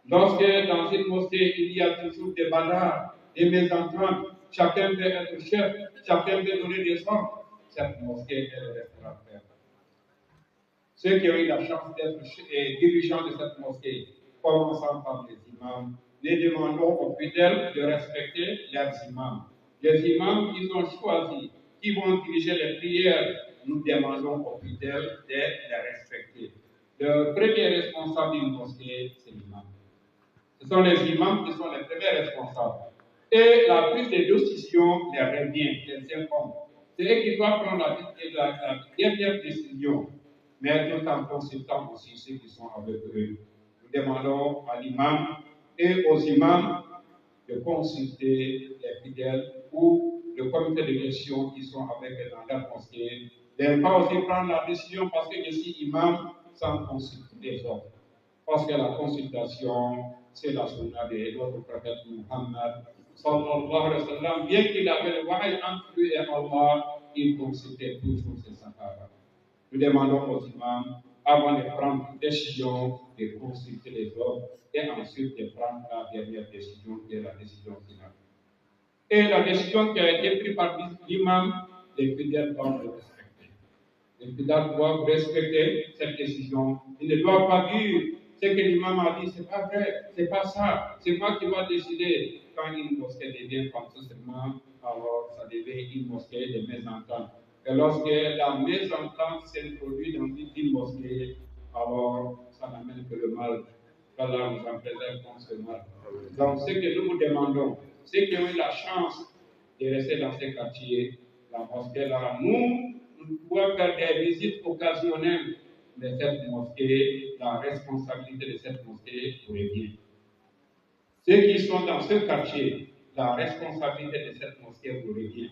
Lorsque dans une mosquée, il y a toujours des bagarres, des mésententes, chacun veut être chef, chacun veut donner des ordres, cette mosquée, elle restera ferme. Ceux qui ont eu la chance d'être dirigeants de cette mosquée, commençant par les imams, les demandons aux fidèles de respecter leurs imams. Les imams qu'ils ont choisis, qui vont diriger les prières, nous demandons aux fidèles de les respecter. Le premier responsable d'une mosquée, c'est l'imam. Ce sont les imams qui sont les premiers responsables. Et la prise de décision les revient, les incombe. C'est eux qui doivent prendre la dernière décision, mais tout en consultant aussi ceux qui sont avec eux. Nous demandons à l'imam et aux imams de consulter les fidèles ou le comité de gestion qui sont avec eux dans leur mosquée, de ne pas aussi prendre la décision parce que je suis imam sans consulter les autres. Parce que la consultation, c'est la sunna de notre prophète Muhammad, sallallahu alayhi wa sallam. Bien qu'il avait le wahy entre lui et Allah, il consultait toujours ses sahaba. Nous demandons aux imams, avant de prendre une décision, de consulter les autres et ensuite de prendre la dernière décision, qui est la décision finale. Et la décision qui a été prise par l'imam, les fidèles doivent le respecter. Les fidèles doivent respecter cette décision. Ils ne doivent pas dire ce que l'imam a dit, c'est pas vrai, c'est pas ça, c'est moi qui dois décider. Quand une mosquée devient comme ça seulement, alors ça devient une mosquée de mésentente. Et lorsque la mésentente s'introduit dans une mosquée, alors ça n'amène que le mal. Qu'Allah nous en préserve contre ce mal. Donc, ce que nous vous demandons, ceux qui ont eu la chance de rester dans ces quartiers, la mosquée là, nous pouvons faire des visites occasionnelles de cette mosquée, la responsabilité de cette mosquée vous revient. Ceux qui sont dans ce quartier, la responsabilité de cette mosquée vous revient.